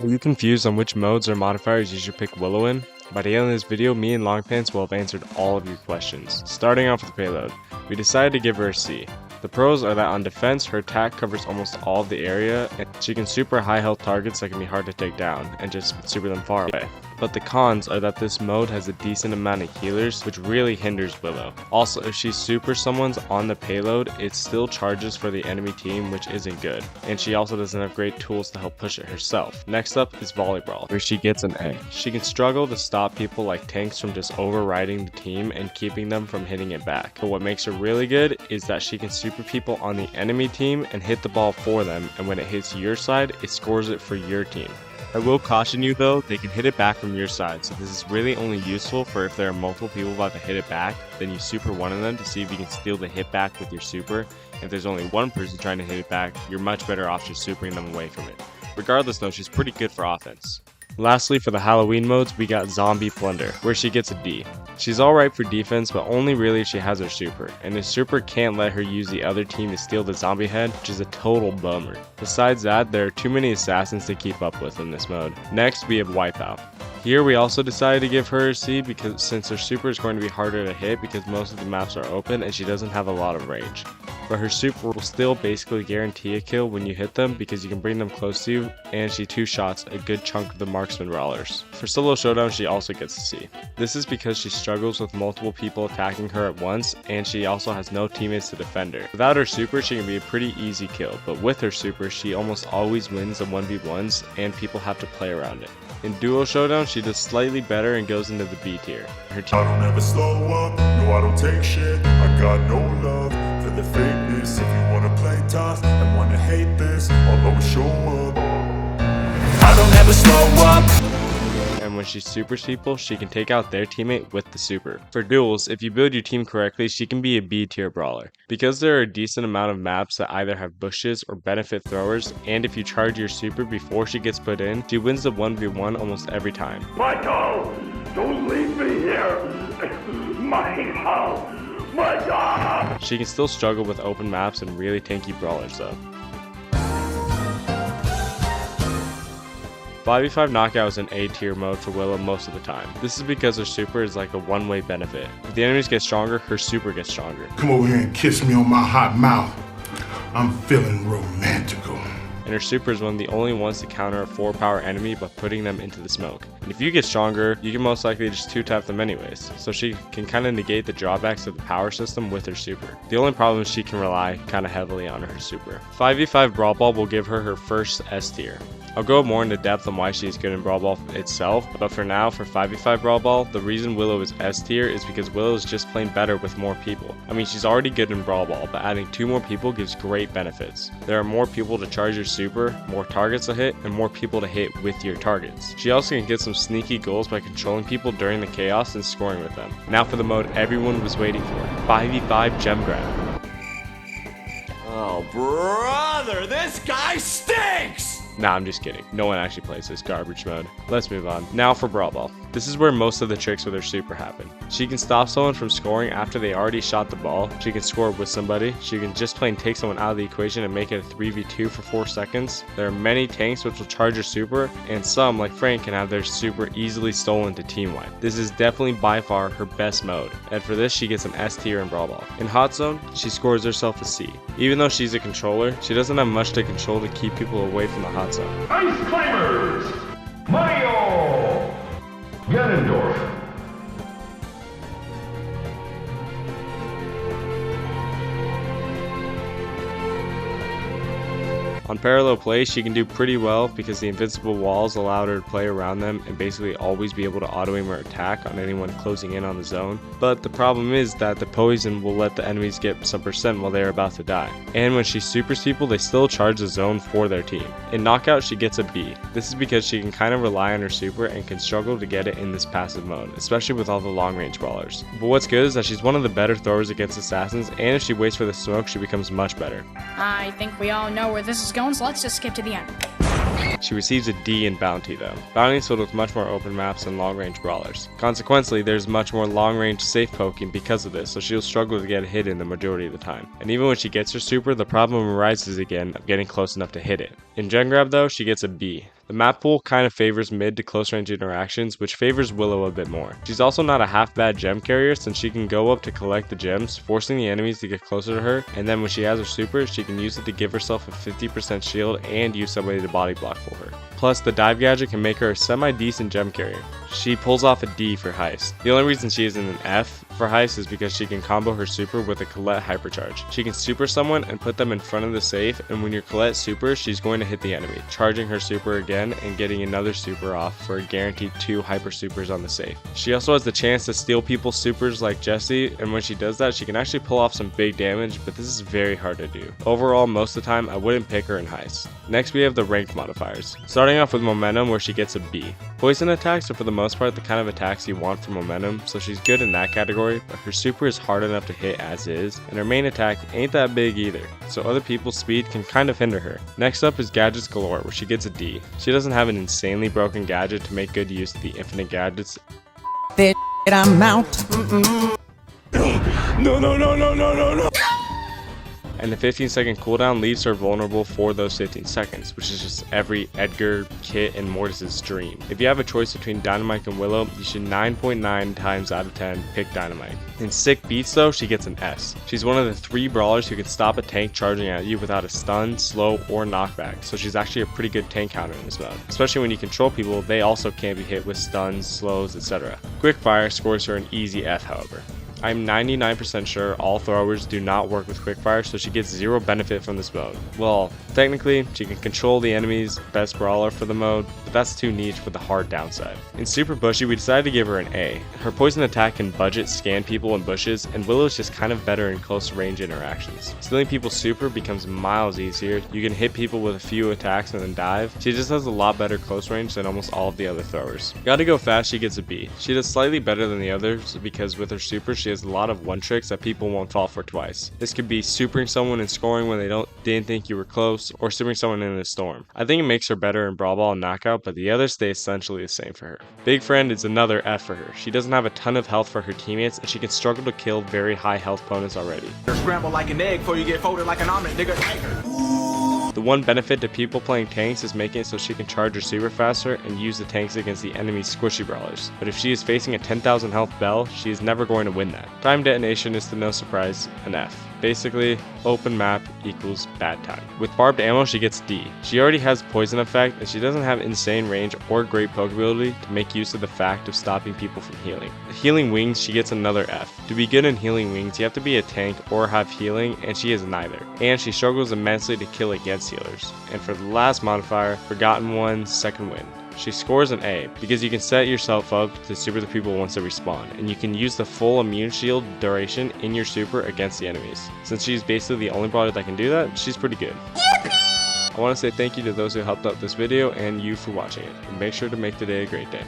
Are you confused on which modes or modifiers you should pick Willow in? By the end of this video, me and Longpants will have answered all of your questions. Starting off with payload, we decided to give her a C. The pros are that on defense, her attack covers almost all of the area, and she can super high health targets that can be hard to take down, and just super them far away. But the cons are that this mode has a decent amount of healers, which really hinders Willow. Also, if she super someone's on the payload, it still charges for the enemy team, which isn't good. And she also doesn't have great tools to help push it herself. Next up is volleyball, where she gets an A. She can struggle to stop people like tanks from just overriding the team and keeping them from hitting it back. But what makes her really good is that she can super people on the enemy team and hit the ball for them, and when it hits your side, it scores it for your team. I will caution you though, they can hit it back from your side, so this is really only useful for if there are multiple people about to hit it back, then you super one of them to see if you can steal the hit back with your super. If there's only one person trying to hit it back, you're much better off just supering them away from it. Regardless though, she's pretty good for offense. Lastly, for the Halloween modes, we got Zombie Plunder, where she gets a D. She's alright for defense, but only really if she has her super, and the super can't let her use the other team to steal the zombie head, which is a total bummer. Besides that, there are too many assassins to keep up with in this mode. Next, we have Wipeout. Here we also decided to give her a C because since her super is going to be harder to hit because most of the maps are open and she doesn't have a lot of range. But her super will still basically guarantee a kill when you hit them because you can bring them close to you, and she two-shots a good chunk of the marksman brawlers. For solo showdown, she also gets a C. This is because she struggles with multiple people attacking her at once, and she also has no teammates to defend her. Without her super, she can be a pretty easy kill, but with her super, she almost always wins the 1v1s and people have to play around it. In Duel Showdown, she does slightly better and goes into the B tier. I don't ever slow up, no I don't take shit. I got no love for the fakeness. If you wanna play tough and wanna hate this, I'll always show up. I don't ever slow up. And when she supers people, she can take out their teammate with the super. For duels, if you build your team correctly, she can be a B tier brawler. Because there are a decent amount of maps that either have bushes or benefit throwers, and if you charge your super before she gets put in, she wins the 1v1 almost every time. Michael, don't leave me here! Michael! Michael! She can still struggle with open maps and really tanky brawlers though. 5v5 knockout is an A tier mode for Willow most of the time. This is because her super is like a one-way benefit. If the enemies get stronger, her super gets stronger. Come over here and kiss me on my hot mouth. I'm feeling romantical. And her super is one of the only ones to counter a 4-power enemy by putting them into the smoke. And if you get stronger, you can most likely just 2-tap them anyways, so she can kind of negate the drawbacks of the power system with her super. The only problem is she can rely kind of heavily on her super. 5v5 Brawl Ball will give her her first S tier. I'll go more into depth on why she is good in Brawl Ball itself, but for now, for 5v5 Brawl Ball, the reason Willow is S tier is because Willow is just plain better with more people. I mean, she's already good in Brawl Ball, but adding 2 more people gives great benefits. There are more people to charge your super, more targets to hit, and more people to hit with your targets. She also can get some sneaky goals by controlling people during the chaos and scoring with them. Now for the mode everyone was waiting for, 5v5 Gem Grab. Oh brother, this guy stinks! Nah, I'm just kidding. No one actually plays this garbage mode. Let's move on. Now for Brawl Ball. This is where most of the tricks with her super happen. She can stop someone from scoring after they already shot the ball. She can score with somebody. She can just plain take someone out of the equation and make it a 3v2 for 4 seconds. There are many tanks which will charge her super, and some, like Frank, can have their super easily stolen to team wipe. This is definitely by far her best mode, and for this she gets an S tier in Brawl Ball. In Hot Zone, she scores herself a C. Even though she's a controller, she doesn't have much to control to keep people away from the Hot Zone. Ice Climbers! Mario! Ganondorf! On parallel play, she can do pretty well because the invincible walls allowed her to play around them and basically always be able to auto-aim her attack on anyone closing in on the zone. But the problem is that the poison will let the enemies get some percent while they are about to die. And when she supers people, they still charge the zone for their team. In Knockout, she gets a B. This is because she can kind of rely on her super and can struggle to get it in this passive mode, especially with all the long range brawlers. But what's good is that she's one of the better throwers against assassins, and if she waits for the smoke, she becomes much better. I think we all know where this is going, so let's just skip to the end. She receives a D in Bounty though. Bounty is filled with much more open maps and long range brawlers. Consequently, there's much more long range safe poking because of this, so she'll struggle to get hit in the majority of the time. And even when she gets her super, the problem arises again of getting close enough to hit it. In Gen Grab though, she gets a B. The map pool kind of favors mid to close range interactions, which favors Willow a bit more. She's also not a half bad gem carrier since she can go up to collect the gems, forcing the enemies to get closer to her, and then when she has her super, she can use it to give herself a 50% shield and use somebody to body block for her. Plus, the dive gadget can make her a semi-decent gem carrier. She pulls off a D for heist. The only reason she isn't an F for heist is because she can combo her super with a Colette hypercharge. She can super someone and put them in front of the safe, and when your Colette super, she's going to hit the enemy, charging her super again and getting another super off for a guaranteed 2 hyper supers on the safe. She also has the chance to steal people's supers like Jessie, and when she does that, she can actually pull off some big damage, but this is very hard to do. Overall, most of the time, I wouldn't pick her in heist. Next, we have the ranked modifiers. Starting off with momentum, where she gets a B. Poison attacks are for the most part the kind of attacks you want for momentum, so she's good in that category, but her super is hard enough to hit as is, and her main attack ain't that big either, so other people's speed can kind of hinder her. Next up is gadgets galore, where she gets a D. She doesn't have an insanely broken gadget to make good use of the infinite gadgets. I'm out. No. And the 15-second cooldown leaves her vulnerable for those 15 seconds, which is just every Edgar, Kit, and Mortis's dream. If you have a choice between Dynamite and Willow, you should 9.9 times out of 10 pick Dynamite. In sick beats though, she gets an S. She's one of the 3 brawlers who can stop a tank charging at you without a stun, slow, or knockback, so she's actually a pretty good tank counter in this mode. Especially when you control people, they also can't be hit with stuns, slows, etc. Quickfire scores her an easy F however. I'm 99% sure all throwers do not work with quickfire, so she gets 0 benefit from this mode. Well, technically, she can control the enemy's best brawler for the mode, but that's too niche for the hard downside. In Super Bushy, we decided to give her an A. Her poison attack can budget scan people in bushes, and Willow's just kind of better in close range interactions. Stealing people's super becomes miles easier, you can hit people with a few attacks and then dive. She just has a lot better close range than almost all of the other throwers. Gotta go fast, she gets a B. She does slightly better than the others because with her super she has a lot of one tricks that people won't fall for twice. This could be supering someone and scoring when they didn't think you were close, or supering someone in a storm. I think it makes her better in Brawl Ball and Knockout, but the others stay essentially the same for her. Big Friend is another F for her. She doesn't have a ton of health for her teammates, and she can struggle to kill very high health opponents already. Scramble like an egg before you get folded like an omelet, nigga. The one benefit to people playing tanks is making it so she can charge her super faster and use the tanks against the enemy's squishy brawlers. But if she is facing a 10,000 health Bell, she is never going to win that. Time detonation is to no surprise an F. Basically, open map equals bad time. With barbed ammo, she gets D. She already has poison effect, and she doesn't have insane range or great poke ability to make use of the fact of stopping people from healing. Healing wings, she gets another F. To be good in healing wings, you have to be a tank or have healing, and she is neither. And she struggles immensely to kill against healers. And for the last modifier, Forgotten One's second win. She scores an A because you can set yourself up to super the people once they respawn, and you can use the full immune shield duration in your super against the enemies. Since she's basically the only brawler that can do that, she's pretty good. I want to say thank you to those who helped out this video and you for watching it, and make sure to make today a great day.